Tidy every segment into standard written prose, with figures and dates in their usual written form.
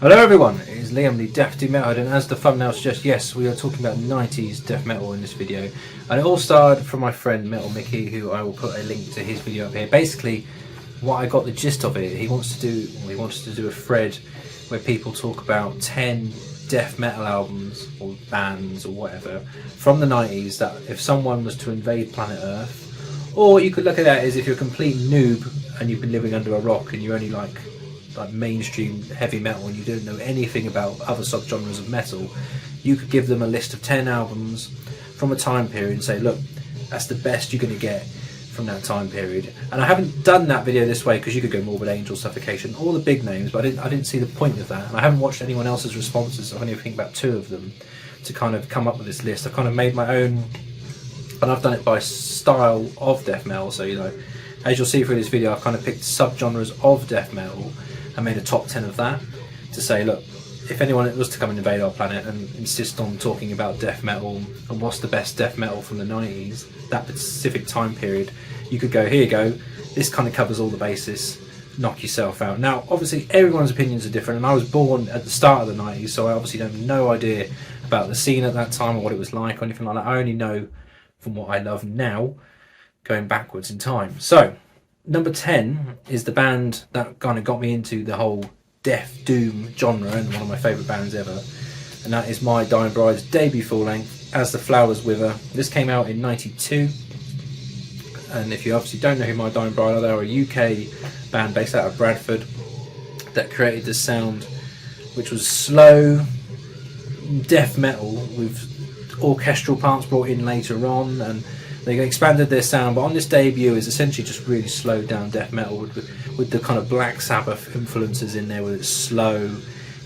Hello everyone, it is Liam, the Deputy Metalhead, and as the thumbnail suggests, yes, we are talking about 90s death metal in this video. And it all started from my friend Metal Mickey, who I will put a link to his video up here. Basically, what I got the gist of it, he wanted to do a thread where people talk about 10 death metal albums or bands or whatever from the 90s that if someone was to invade planet Earth, or you could look at that as if you're a complete noob and you've been living under a rock and you only like mainstream heavy metal and you don't know anything about other subgenres of metal, you could give them a list of 10 albums from a time period and say, look, that's the best you're going to get from that time period. And I haven't done that video this way because you could go Morbid Angel, Suffocation, all the big names, but I didn't see the point of that, and I haven't watched anyone else's responses. I've only think about 2 of them to kind of come up with this list. I've kind of made my own, and I've done it by style of death metal. So, you know, as you'll see through this video, I've kind of picked subgenres of death metal and made a top 10 of that to say, look, if anyone was to come and invade our planet and insist on talking about death metal and what's the best death metal from the 90s, that specific time period, you could go, here you go, this kind of covers all the bases, knock yourself out. Now, obviously, everyone's opinions are different, and I was born at the start of the 90s, so I obviously have no idea about the scene at that time or what it was like or anything like that. I only know from what I love now, going backwards in time. So, number 10 is the band that kind of got me into the whole death doom genre and one of my favourite bands ever, and that is My Dying Bride's debut full length, As the Flowers Wither. This came out in '92, and if you obviously don't know who My Dying Bride are, they're a UK band based out of Bradford that created this sound which was slow death metal with orchestral parts brought in later on, and they expanded their sound, but on this debut is essentially just really slowed down death metal with the kind of Black Sabbath influences in there, where it's slow,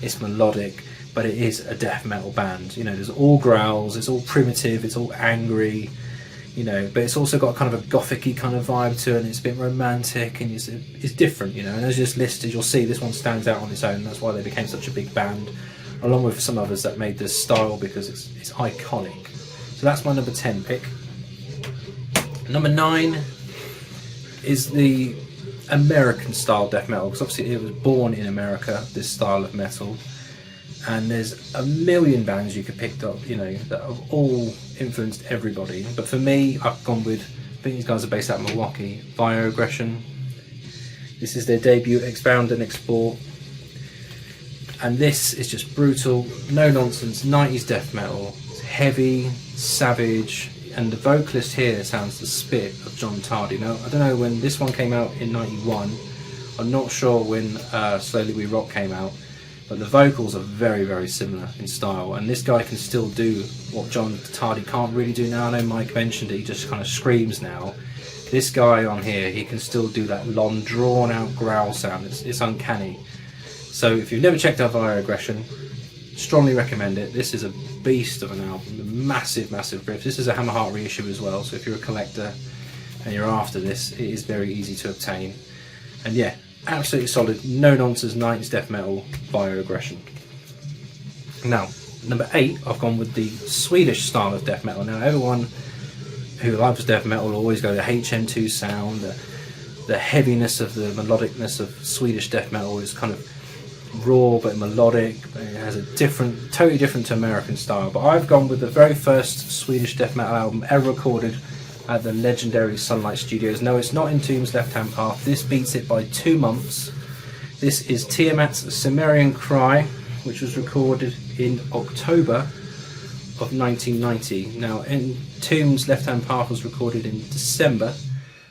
it's melodic, but it is a death metal band. You know, there's all growls, it's all primitive, it's all angry, you know, but it's also got kind of a gothic-y kind of vibe to it, and it's a bit romantic, and it's different, you know. And as this listed, you'll see this one stands out on its own. That's why they became such a big band, along with some others that made this style, because it's iconic. So that's my number 10 pick. Number 9 is the American style death metal, because obviously it was born in America, this style of metal, and there's a million bands you could pick up, you know, that have all influenced everybody. But for me, I've gone with, I think these guys are based out of Milwaukee, Viogression. This is their debut, Expound and Explore, and this is just brutal, no nonsense 90s death metal. It's heavy, savage, and the vocalist here sounds the spit of John Tardy. Now, I don't know when this one came out in '91. I'm not sure when Slowly We Rock came out, but the vocals are very, very similar in style. And this guy can still do what John Tardy can't really do now. I know Mike mentioned it, he just kind of screams now. This guy on here, he can still do that long, drawn-out growl sound. It's uncanny. So if you've never checked out Viogression, strongly recommend it. This is a beast of an album, massive riffs. This is a Hammerheart reissue as well, so if you're a collector and you're after this, it is very easy to obtain. And yeah, absolutely solid, no nonsense 90s death metal, Viogression. Now, number 8, I've gone with the Swedish style of death metal. Now, everyone who loves death metal will always go to HM2 sound, the heaviness of the melodicness of Swedish death metal is kind of raw but melodic. It has a totally different to American style. But I've gone with the very first Swedish death metal album ever recorded at the legendary Sunlight Studios. No, it's not Entombed's Left Hand Path. This beats it by 2 months. This is Tiamat's Cimmerian Cry, which was recorded in October of 1990. Now, Entombed's Left Hand Path was recorded in December,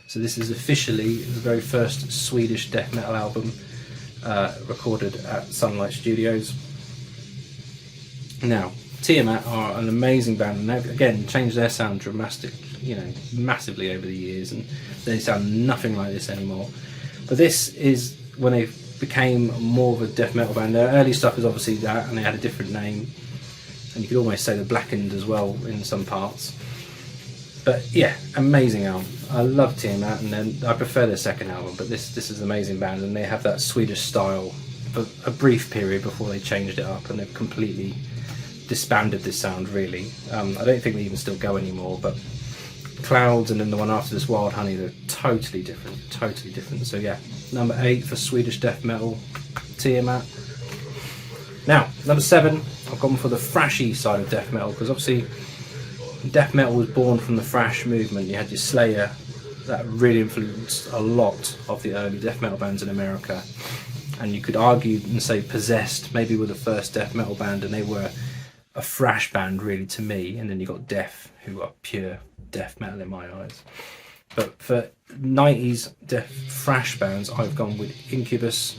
so this is officially the very first Swedish death metal album recorded at Sunlight Studios. Now, Tiamat are an amazing band, and they've again changed their sound massively over the years, and they sound nothing like this anymore. But this is when they became more of a death metal band. Their early stuff is obviously that, and they had a different name, and you could almost say they're blackened as well in some parts. But yeah, amazing album. I love Tiamat, and then I prefer their second album, but this is an amazing band, and they have that Swedish style for a brief period before they changed it up, and they've completely disbanded this sound, really. I don't think they even still go anymore, but Clouds and then the one after this, Wild Honey, they're totally different. So yeah, number 8 for Swedish death metal, Tiamat. Now, number 7, I've gone for the thrashy side of death metal, because obviously death metal was born from the thrash movement. You had your Slayer, that really influenced a lot of the early death metal bands in America. And you could argue and say Possessed maybe were the first death metal band, and they were a thrash band really to me. And then you got Death, who are pure death metal in my eyes. But for 90s death thrash bands, I've gone with Incubus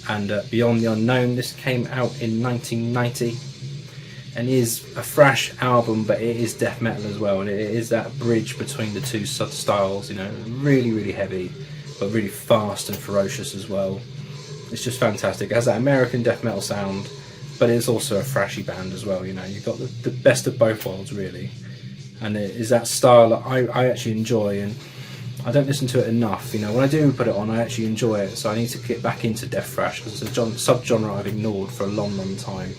and Beyond the Unknown. This came out in 1990 and is a thrash album, but it is death metal as well, and it is that bridge between the two styles, you know, really heavy but really fast and ferocious as well. It's just fantastic. It has that American death metal sound, but it's also a thrashy band as well, you know. You've got the best of both worlds really, and it is that style that I actually enjoy, and I don't listen to it enough, you know. When I do put it on, I actually enjoy it, so I need to get back into death thrash, because it's a subgenre I've ignored for a long time.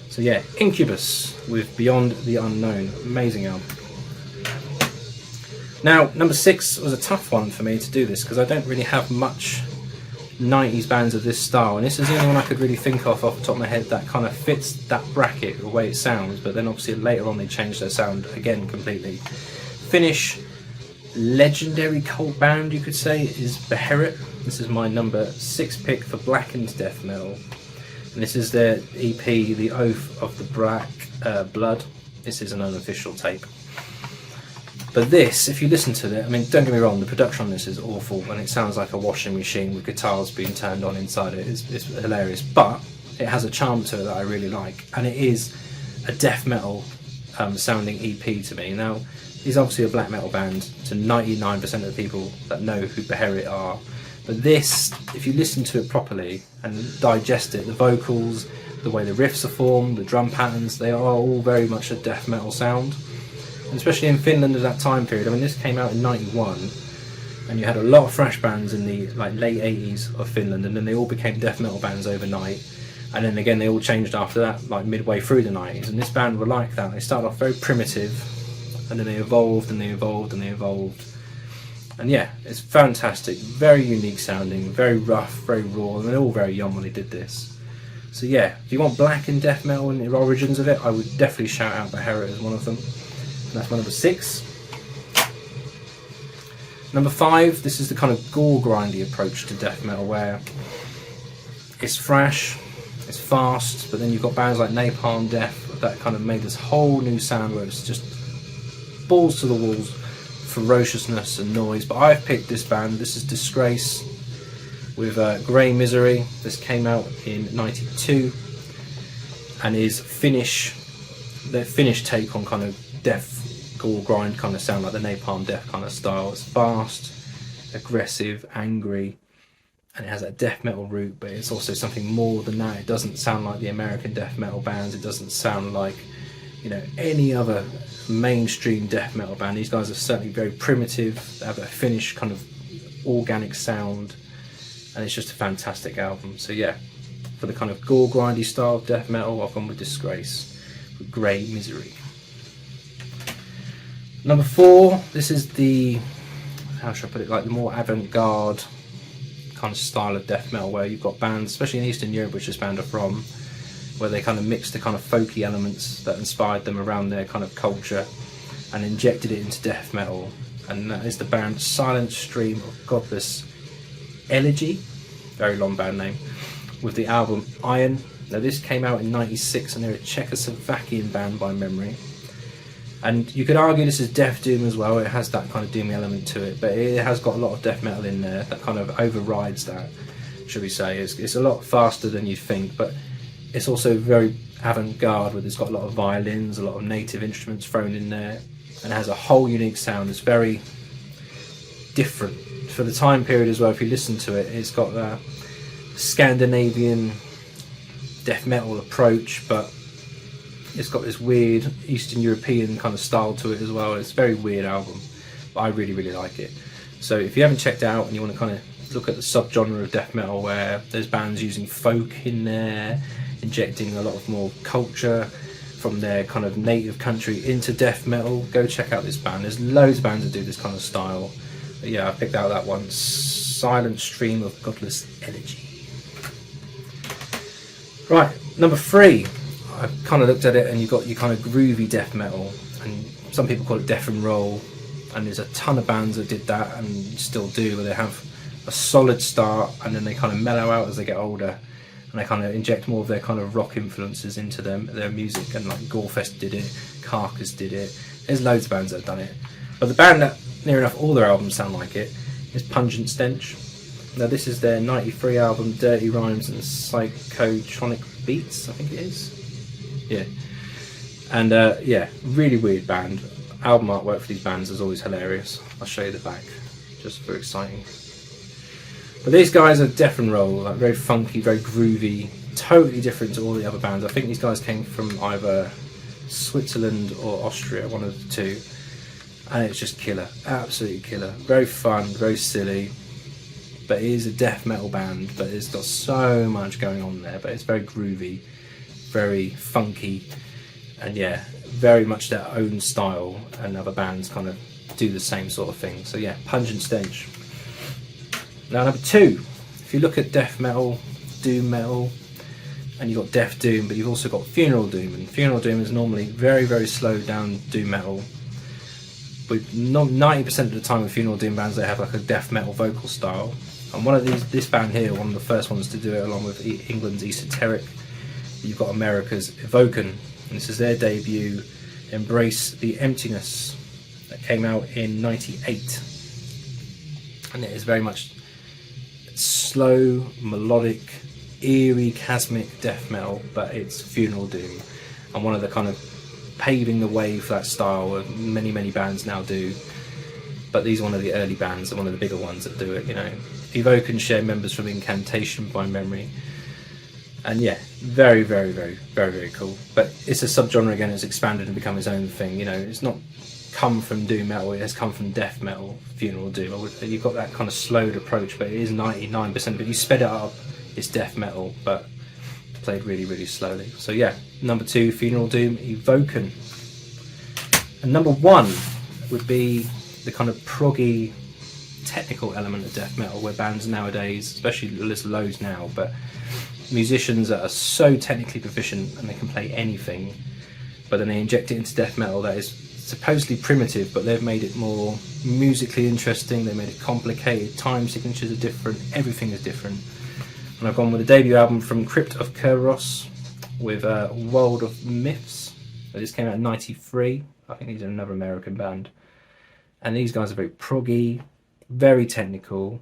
So yeah, Incubus with Beyond the Unknown, amazing album. Now, number 6 was a tough one for me to do this, because I don't really have much 90s bands of this style, and this is the only one I could really think of off the top of my head that kind of fits that bracket, the way it sounds, but then obviously later on they changed their sound again completely. Finnish legendary cult band, you could say, is Beherit. This is my number 6 pick for blackened death metal. And this is their EP, The Oath of the Black Blood. This is an unofficial tape. But this, if you listen to it, I mean, don't get me wrong, the production on this is awful, and it sounds like a washing machine with guitars being turned on inside it. It's hilarious, but it has a charm to it that I really like, and it is a death metal sounding EP to me. Now, he's obviously a black metal band to 99% of the people that know who Beherit are. But this, if you listen to it properly and digest it, the vocals, the way the riffs are formed, the drum patterns, they are all very much a death metal sound. And especially in Finland at that time period. I mean, this came out in 91, and you had a lot of thrash bands in the late 80s of Finland, and then they all became death metal bands overnight. And then again, they all changed after that, like midway through the 90s. And this band were like that. They started off very primitive, and then they evolved and they evolved and they evolved. And yeah, it's fantastic, very unique sounding, very rough, very raw, and they're all very young when they did this. So yeah, if you want black and death metal and the origins of it, I would definitely shout out Beherit as one of them. And that's my number 6. Number 5, this is the kind of gore grindy approach to death metal, where it's thrash, it's fast, but then you've got bands like Napalm Death that kind of made this whole new sound where it's just balls to the walls, ferociousness and noise. But I've picked this band. This is Disgrace with Grey Misery. This came out in 92 and is Finnish, their Finnish take on kind of death gore grind kind of sound, like the Napalm Death kind of style. It's fast, aggressive, angry, and it has that death metal root, but it's also something more than that. It doesn't sound like the American death metal bands. It doesn't sound like, you know, any other mainstream death metal band. These guys are certainly very primitive. They have a Finnish kind of organic sound, and it's just a fantastic album. So yeah, for the kind of gore grindy style of death metal, I've gone with Disgrace with Grey Misery. Number 4, this is the, how should I put it, like the more avant-garde kind of style of death metal, where you've got bands, especially in Eastern Europe, which this band are from, where they kind of mixed the kind of folky elements that inspired them around their kind of culture and injected it into death metal. And that is the band Silent Stream of Godless Elegy, very long band name, with the album Iron. Now this came out in 96, and they're a Czechoslovakian band by memory. And you could argue this is death doom as well. It has that kind of doomy element to it, but it has got a lot of death metal in there that kind of overrides that, should we say. It's a lot faster than you'd think, but it's also very avant-garde, where it's got a lot of violins, a lot of native instruments thrown in there, and it has a whole unique sound. It's very different for the time period as well. If you listen to it, it's got a Scandinavian death metal approach, but it's got this weird Eastern European kind of style to it as well. It's a very weird album, but I really like it. So if you haven't checked it out and you want to kind of look at the subgenre of death metal, where there's bands using folk in there, injecting a lot of more culture from their kind of native country into death metal, go check out this band. There's loads of bands that do this kind of style. But yeah, I picked out that one, Silent Stream of Godless Elegy. Right, number 3. I kind of looked at it, and you've got your kind of groovy death metal, and some people call it death and roll, and there's a ton of bands that did that and still do, where they have a solid start and then they kind of mellow out as they get older, and they kind of inject more of their kind of rock influences into their music, and like Gorefest did it, Carcass did it, there's loads of bands that have done it. But the band that near enough all their albums sound like it is Pungent Stench. Now this is their 93 album, Dirty Rhymes and Psychotronic Beats, I think it is. Yeah. And yeah, really weird band. Album artwork for these bands is always hilarious. I'll show you the back, just for exciting. But these guys are death and roll, like very funky, very groovy, totally different to all the other bands. I think these guys came from either Switzerland or Austria, one of the two. And it's just killer, absolutely killer. Very fun, very silly. But it is a death metal band, but it's got so much going on there. But it's very groovy, very funky, and yeah, very much their own style, and other bands kind of do the same sort of thing. So yeah, Pungent Stench. Now number 2, if you look at death metal, doom metal, and you've got death doom, but you've also got funeral doom, and funeral doom is normally very, very slowed down doom metal. With 90% of the time with funeral doom bands, they have like a death metal vocal style. And one of this band here, one of the first ones to do it, along with England's Esoteric, you've got America's Evoken, and this is their debut, Embrace the Emptiness, that came out in '98, and it is very much slow, melodic, eerie, chasmic death metal, but it's funeral doom, and one of the kind of paving the way for that style of many bands now do. But these are one of the early bands and one of the bigger ones that do it, you know. Evoken share members from Incantation by memory. And yeah, very cool. But it's a subgenre again, it's expanded and become its own thing, you know. It's not come from doom metal, it has come from death metal, funeral doom. You've got that kind of slowed approach, but it is 99%. But if you sped it up, it's death metal, but played really slowly. So yeah, number 2, funeral doom, Evoken. And number 1 would be the kind of proggy technical element of death metal, where bands nowadays, especially there's loads now, but musicians that are so technically proficient and they can play anything, but then they inject it into death metal that is supposedly primitive, but they've made it more musically interesting, they made it complicated, time signatures are different, everything is different. And I've gone with a debut album from Crypt of Keros with World of Myths. This came out in '93. I think these are another American band. And these guys are very proggy, very technical.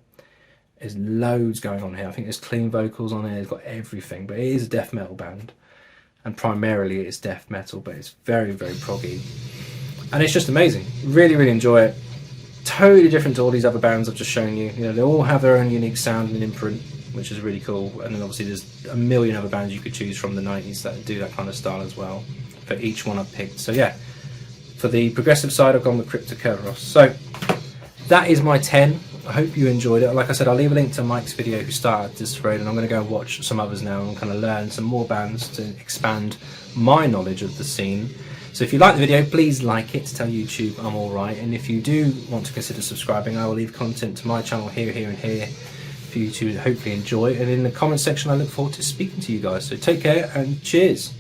There's loads going on here. I think there's clean vocals on there, it's got everything. But it is a death metal band. And primarily it's death metal, but it's very proggy. And it's just amazing. Really enjoy it. Totally different to all these other bands I've just shown you. You know, they all have their own unique sound and imprint, which is really cool. And then obviously there's a million other bands you could choose from the 90s that do that kind of style as well, for each one I've picked. So yeah, for the progressive side I've gone with Crypt of Kerberos. So that is my 10. I hope you enjoyed it. Like I said, I'll leave a link to Mike's video who started this thread, and I'm going to go and watch some others now and kind of learn some more bands to expand my knowledge of the scene. So if you like the video, please like it to tell YouTube I'm alright, and if you do want to consider subscribing, I will leave content to my channel here and here for you to hopefully enjoy, and in the comment section I look forward to speaking to you guys. So take care and cheers.